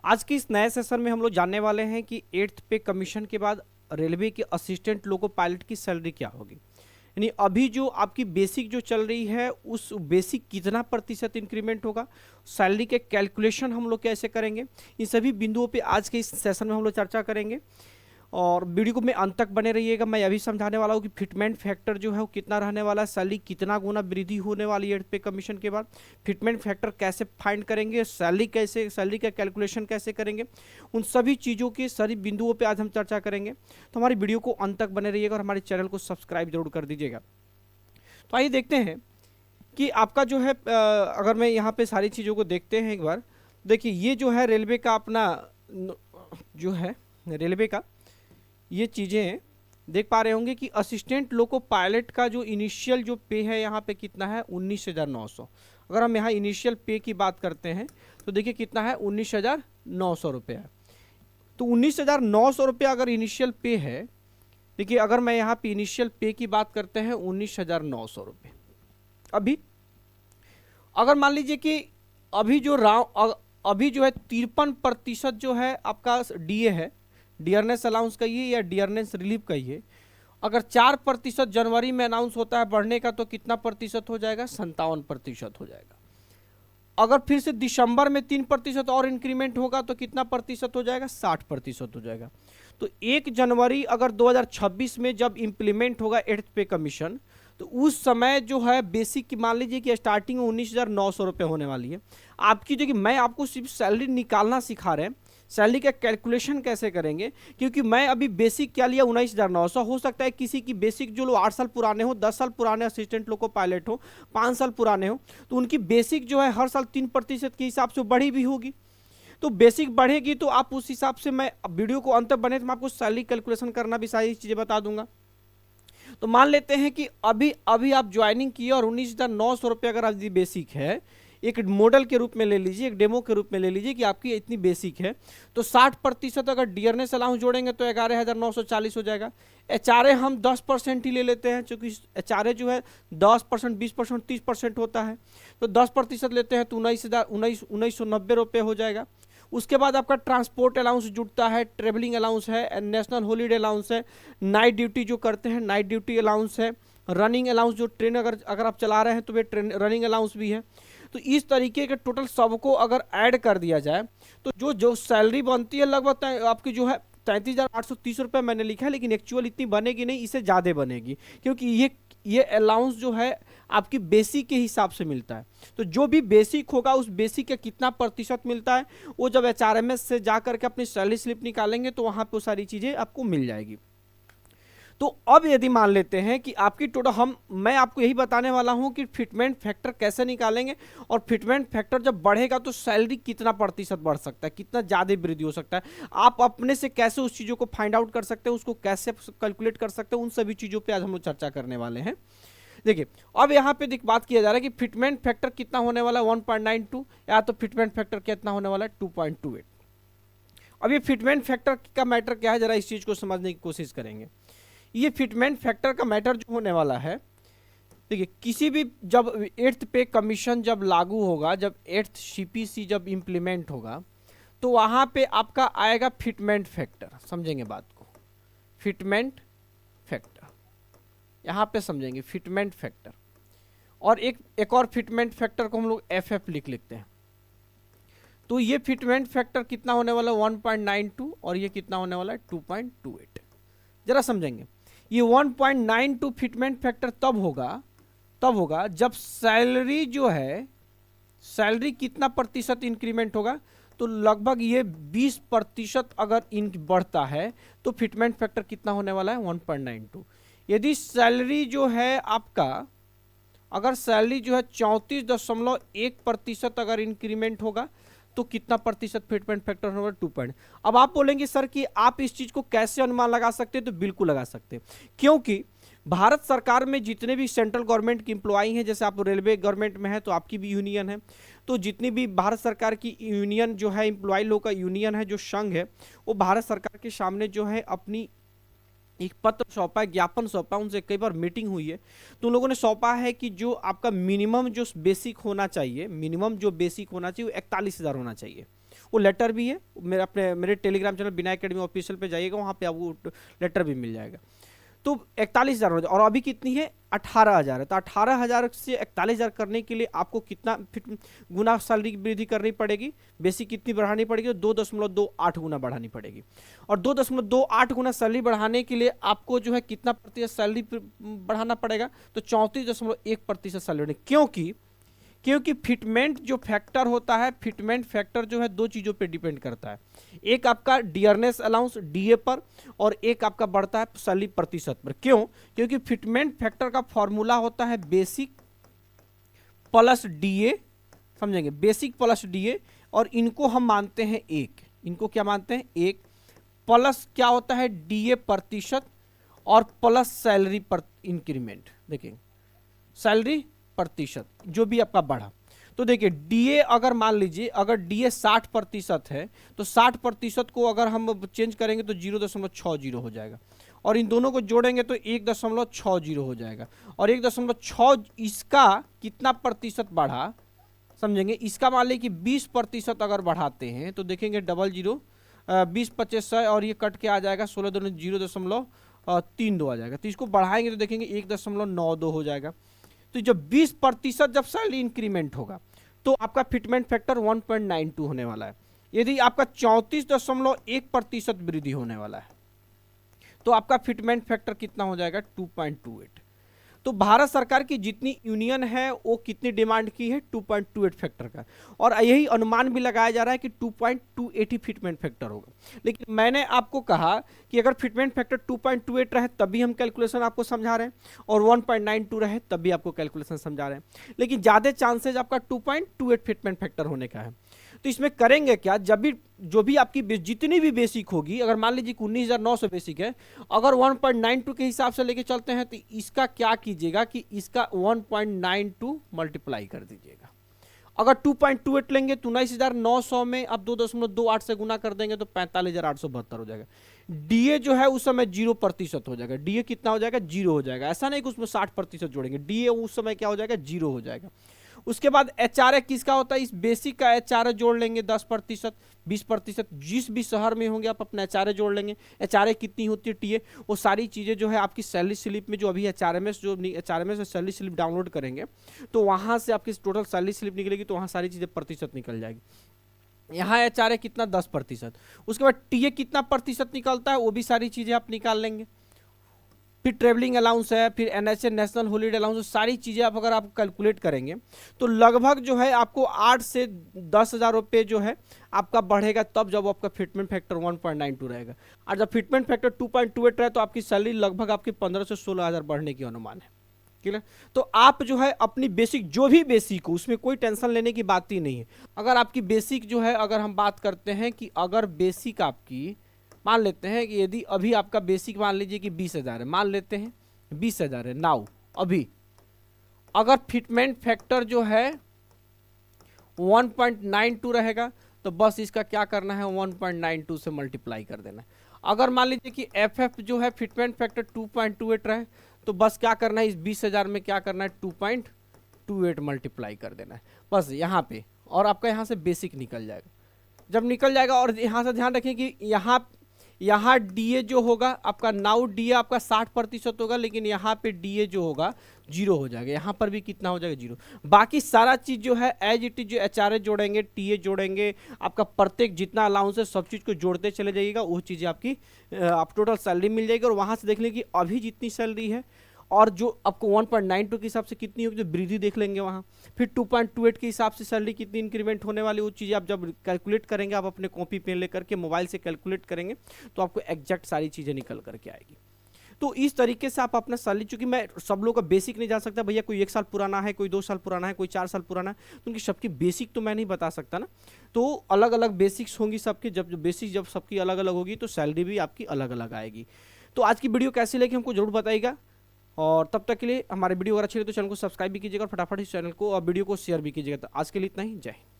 आज के इस नए सेशन में हम लोग जानने वाले हैं कि 8th पे कमीशन के बाद रेलवे के असिस्टेंट लोको पायलट की सैलरी क्या होगी। यानी अभी जो आपकी बेसिक जो चल रही है उस बेसिक कितना प्रतिशत इंक्रीमेंट होगा, सैलरी के कैलकुलेशन हम लोग कैसे करेंगे, इन सभी बिंदुओं पे आज के इस सेशन में हम लोग चर्चा करेंगे। और वीडियो को में अंत तक बने रहिएगा। मैं अभी समझाने वाला हूँ कि फिटमेंट फैक्टर जो है वो कितना रहने वाला है, सैलरी कितना गुना वृद्धि होने वाली है 8th पे कमीशन के बाद, फिटमेंट फैक्टर कैसे फाइंड करेंगे, सैलरी का कैलकुलेशन कैसे करेंगे, उन सभी चीज़ों के सभी बिंदुओं पे आज हम चर्चा करेंगे। तो हमारी वीडियो को अंत तक बने रहिएगा और हमारे चैनल को सब्सक्राइब जरूर कर दीजिएगा। तो आइए देखते हैं कि आपका जो है अगर मैं यहाँ पे सारी चीज़ों को देखते हैं एक बार, देखिए ये जो है रेलवे का अपना जो है रेलवे का ये चीज़ें देख पा रहे होंगे कि असिस्टेंट लोको पायलट का जो इनिशियल जो पे है यहाँ पे कितना है 19,900। अगर हम यहाँ इनिशियल पे की बात करते हैं तो देखिए कितना है 19,900 रुपये है। तो 19,900 रुपये अगर इनिशियल पे है, देखिए अगर मैं यहाँ पे इनिशियल पे की बात करते हैं 19,900 रुपये। अभी अगर मान लीजिए कि अभी जो अभी जो है 53% जो है आपका डीए है, डियरनेस अलाउंस कहिए या डियरनेस रिलीफ कहिए, अगर 4% जनवरी में अनाउंस होता है बढ़ने का तो कितना प्रतिशत हो जाएगा, 57% हो जाएगा। अगर फिर से दिसंबर में 3% और इंक्रीमेंट होगा तो कितना प्रतिशत हो जाएगा, 60% हो जाएगा। तो 1 जनवरी अगर 2026 में जब इम्प्लीमेंट होगा 8th पे कमीशन, तो उस समय जो है बेसिक की मान लीजिए कि स्टार्टिंग में 19,900 रुपये होने वाली है आपकी। जो कि मैं आपको सिर्फ सैलरी निकालना सिखा रहे हैं, सैलरी का कैलकुलेशन कैसे करेंगे, क्योंकि मैं अभी बेसिक क्या लिया 19,900। हो सकता है किसी की बेसिक जो लोग 8 साल पुराने हो, 10 साल पुराने असिस्टेंट लोको पायलट हो, 5 साल पुराने हो, तो उनकी बेसिक जो है हर साल 3% के हिसाब से बढ़ी भी होगी। तो बेसिक बढ़ेगी तो आप उस हिसाब से, मैं वीडियो को अंत तक बने तो मैं आपको सैलरी कैलकुलेशन करना भी सारी चीज़ें बता दूंगा। तो मान लेते हैं कि अभी आप ज्वाइनिंग किए और 19,900 रुपये अगर आपकी बेसिक है, एक मॉडल के रूप में ले लीजिए, एक डेमो के रूप में ले लीजिए कि आपकी इतनी बेसिक है, तो 60% अगर डियरनेस अलाउंस जोड़ेंगे तो 11,940 हो जाएगा। एचआरए हम 10% ही ले लेते हैं, क्योंकि एचआरए जो है 10%, 20%, 30% होता है, तो 10% लेते हैं तो 19,990 रुपये हो जाएगा। उसके बाद आपका ट्रांसपोर्ट अलाउंस जुड़ता है, ट्रेवलिंग अलाउंस है, नेशनल हॉलीडे अलाउंस है, नाइट ड्यूटी जो करते हैं नाइट ड्यूटी अलाउंस है, रनिंग अलाउंस जो ट्रेन अगर आप चला रहे हैं तो वे ट्रेन रनिंग अलाउंस भी है। तो इस तरीके के टोटल सबको अगर ऐड कर दिया जाए तो जो सैलरी बनती है लगभग आपकी जो है 33,830 रुपये मैंने लिखा है, लेकिन एक्चुअल इतनी बनेगी नहीं, इससे ज़्यादा बनेगी, क्योंकि ये अलाउंस जो है आपकी बेसिक के हिसाब से मिलता है। तो जो भी बेसिक होगा उस बेसिक का कितना प्रतिशत मिलता है वो जब एचआरएमएस से जा करके अपनी सैलरी स्लिप निकालेंगे तो वहाँ पर सारी चीज़ें आपको मिल जाएगी। तो अब यदि मान लेते हैं कि आपकी टोटल मैं आपको यही बताने वाला हूं कि फिटमेंट फैक्टर कैसे निकालेंगे, और फिटमेंट फैक्टर जब बढ़ेगा तो सैलरी कितना प्रतिशत बढ़ सकता है, कितना ज़्यादा वृद्धि हो सकता है, आप अपने से कैसे उस चीज़ों को फाइंड आउट कर सकते हैं, उसको कैसे कैलकुलेट कर सकते हैं, उन सभी चीज़ों पर आज हम लोग चर्चा करने वाले हैं। देखिए अब यहाँ पे बात किया जा रहा है कि फिटमेंट फैक्टर कितना होने वाला है 1.92, या तो फिटमेंट फैक्टर कितना होने वाला है 2.28। अब ये फिटमेंट फैक्टर का मैटर क्या है, जरा इस चीज़ को समझने की कोशिश करेंगे। ये फिटमेंट फैक्टर का मैटर जो होने वाला है, देखिए किसी भी जब 8th पे कमीशन जब लागू होगा, जब 8th सीपीसी जब इम्प्लीमेंट होगा, तो वहाँ पे आपका आएगा फिटमेंट फैक्टर। समझेंगे बात को, फिटमेंट फैक्टर यहाँ पे समझेंगे, फिटमेंट फैक्टर। और एक और फिटमेंट फैक्टर को हम लोग एफ लिख लेते हैं। तो ये फिटमेंट फैक्टर कितना होने वाला है 1.92, और ये कितना होने वाला है 2.28। जरा समझेंगे, ये 1.92 फिटमेंट फैक्टर तब होगा जब सैलरी जो है, सैलरी कितना प्रतिशत इंक्रीमेंट होगा, तो लगभग ये 20% अगर बढ़ता है तो फिटमेंट फैक्टर कितना होने वाला है 1.92। यदि सैलरी जो है आपका, अगर सैलरी जो है 34.1% अगर इंक्रीमेंट होगा तो कितना प्रतिशत फिटमेंट फैक्टर होगा 2 अब आप बोलेंगे सर कि आप इस चीज को कैसे अनुमान लगा सकते हैं, तो बिल्कुल लगा सकते हैं, क्योंकि भारत सरकार में जितने भी सेंट्रल गवर्नमेंट की एम्प्लॉई हैं, जैसे आप रेलवे गवर्नमेंट में है तो आपकी भी यूनियन है, तो जितनी भी भारत सरकार की यूनियन जो है, एम्प्लॉय लोग का यूनियन है, जो संघ है, वो भारत सरकार के सामने जो है अपनी एक पत्र सौंपा है, ज्ञापन सौंपा, उनसे कई बार मीटिंग हुई है, तो उन लोगों ने सौंपा है कि जो आपका मिनिमम जो बेसिक होना चाहिए, मिनिमम जो बेसिक होना चाहिए वो 41,000 होना चाहिए। वो लेटर भी है, मेरे टेलीग्राम चैनल बिना एकेडमी ऑफिशियल पे जाइएगा, वहाँ पे आपको लेटर भी मिल जाएगा। तो 41,000 हो जाए, और अभी कितनी है 18,000 है, तो 18,000 से 41,000 करने के लिए आपको कितना गुना सैलरी की वृद्धि करनी पड़ेगी, बेसिक कितनी बढ़ानी पड़ेगी, 2.28 गुना बढ़ानी पड़ेगी। और 2.28 गुना सैलरी बढ़ाने के लिए आपको जो है कितना प्रतिशत सैलरी बढ़ाना पड़ेगा, तो 34.1% सैलरी, क्योंकि फिटमेंट जो फैक्टर होता है, फिटमेंट फैक्टर जो है दो चीज़ों पे डिपेंड करता है, एक आपका डियरनेस अलाउंस डीए पर, और एक आपका बढ़ता है सैलरी प्रतिशत पर। क्यों? क्योंकि फिटमेंट फैक्टर का फॉर्मूला होता है बेसिक प्लस डीए, समझेंगे, बेसिक प्लस डीए, और इनको हम मानते हैं एक, इनको क्या मानते हैं एक, प्लस क्या होता है डीए प्रतिशत, और प्लस सैलरी पर इंक्रीमेंट, देखिए सैलरी प्रतिशत जो भी आपका बढ़ा। तो देखिए डीए अगर मान लीजिए अगर डीए 60% है, तो 60% को अगर हम चेंज करेंगे तो 0.60 हो जाएगा, और इन दोनों को जोड़ेंगे तो 1.60 हो जाएगा, और 1.6 इसका कितना प्रतिशत बढ़ा, समझेंगे, इसका मान लीजिए कि 20% अगर बढ़ाते हैं तो देखेंगे 00 20 25 और ये कट के आ जाएगा 16 दूनी 0.32 आ जाएगा, तो इसको बढ़ाएंगे तो देखेंगे 1.92 हो जाएगा। तो जब 20% जब सैलरी इंक्रीमेंट होगा तो आपका फिटमेंट फैक्टर 1.92 होने वाला है। यदि आपका 34.1% वृद्धि होने वाला है तो आपका फिटमेंट फैक्टर कितना हो जाएगा 2.28। तो भारत सरकार की जितनी यूनियन है वो कितनी डिमांड की है 2.28 फैक्टर का, और यही अनुमान भी लगाया जा रहा है कि 2.28 ही फिटमेंट फैक्टर होगा। लेकिन मैंने आपको कहा कि अगर फिटमेंट फैक्टर 2.28 रहे तभी हम कैलकुलेशन आपको समझा रहे हैं, और 1.92 रहे तभी आपको कैलकुलेशन समझा रहे हैं, लेकिन ज़्यादा चांसेज आपका 2.28 फिटमेंट फैक्टर होने का है। तो इसमें करेंगे क्या, जब भी जो भी आपकी जितनी भी बेसिक होगी, अगर मान लीजिए 19,900 बेसिक है, अगर 1.92 के हिसाब से लेके चलते हैं तो इसका क्या कीजिएगा कि इसका 1.92 मल्टीप्लाई कर दीजिएगा। अगर 2.28 लेंगे तो 19,900 में आप 2.28 से गुना कर देंगे तो 45,872 हो जाएगा। डीए जो है उस समय 0% हो जाएगा, डीए कितना हो जाएगा 0 हो जाएगा, ऐसा नहीं कि उसमें 60% जोड़ेंगे, डीए उस समय क्या हो जाएगा 0 हो जाएगा। उसके बाद एचआरए किसका होता है, इस बेसिक का एचआरए जोड़ लेंगे 10%, 20%, जिस भी शहर में होंगे आप अपना एचआरए जोड़ लेंगे। एचआरए कितनी होती है टीए, वो सारी चीज़ें जो है आपकी सैलरी स्लिप में जो अभी एचआरएमएस से सैलरी स्लिप डाउनलोड करेंगे तो वहाँ से आपकी टोटल सैलरी स्लिप निकलेगी, तो वहाँ सारी चीज़ें प्रतिशत निकल जाएगी। यहाँ एचआरए कितना 10%, उसके बाद टीए कितना प्रतिशत निकलता है वो भी सारी चीज़ें आप निकाल लेंगे। फिर ट्रेवलिंग अलाउंस है, फिर एनएचए नेशनल हॉलीडे अलाउंस, सारी चीज़ें आप अगर आप कैलकुलेट करेंगे तो लगभग जो है आपको 8 से 10,000 रुपये जो है आपका बढ़ेगा, तब जब आपका फिटमेंट फैक्टर 1.92 रहेगा। और जब फिटमेंट फैक्टर 2.28 रहे तो आपकी सैलरी लगभग आपकी 15 से 16,000 बढ़ने की अनुमान है। ठीक है, तो आप जो है अपनी बेसिक जो भी बेसिक हो उसमें कोई टेंशन लेने की बात ही नहीं है। अगर आपकी बेसिक जो है, अगर हम बात करते हैं कि अगर बेसिक आपकी मान लेते हैं कि यदि अभी आपका बेसिक मान लीजिए कि 20,000 है, मान लेते हैं 20,000 है नाउ, अभी अगर फिटमेंट फैक्टर जो है 1.92 रहेगा तो बस इसका क्या करना है 1.92 से मल्टीप्लाई कर देना है। अगर मान लीजिए कि एफ जो है फिटमेंट फैक्टर 2.28 रहे तो बस क्या करना है, इस 20,000 में क्या करना है 2.28 मल्टीप्लाई कर देना है बस यहाँ पे, और आपका यहाँ से बेसिक निकल जाएगा। जब निकल जाएगा, और यहाँ से ध्यान रखें कि यहाँ डीए जो होगा आपका, नाउ डीए आपका 60% होगा, लेकिन यहाँ पे डीए जो होगा 0 हो जाएगा, यहाँ पर भी कितना हो जाएगा 0। बाकी सारा चीज़ जो है एज इट इज, जो एचआरए जोड़ेंगे, टीए जोड़ेंगे, आपका प्रत्येक जितना अलाउंस है सब चीज़ को जोड़ते चले जाइएगा, वो चीज़ें आपकी आप टोटल सैलरी मिल जाएगी। और वहाँ से देख लेंगे कि अभी जितनी सैलरी है और जो आपको 1.92 के हिसाब से कितनी होगी, तो वृद्धि देख लेंगे वहाँ। फिर 2.28 के हिसाब से सैलरी कितनी इंक्रीमेंट होने वाली, वो चीज़ें आप जब कैलकुलेट करेंगे, आप अपने कॉपी पेन लेकर के मोबाइल से कैलकुलेट करेंगे तो आपको एग्जैक्ट सारी चीज़ें निकल करके आएगी। तो इस तरीके से आप अपना सैलरी, चूंकि मैं सब लोगों का बेसिक नहीं जान सकता, भैया कोई 1 साल पुराना है, कोई 2 साल पुराना है, कोई 4 साल पुराना है, तो उनकी सबकी बेसिक तो मैं नहीं बता सकता ना। तो अलग अलग बेसिक्स होंगी सबकी, जब बेसिक जब सबकी अलग अलग होगी तो सैलरी भी आपकी अलग अलग आएगी। तो आज की वीडियो कैसी लगी हमको जरूर बताइएगा, और तब तक के लिए हमारे वीडियो अगर अच्छी लगे तो चैनल को सब्सक्राइब भी कीजिएगा, और फटाफट इस चैनल को और वीडियो को शेयर भी कीजिएगा। तो आज के लिए इतना ही, जय हिंद।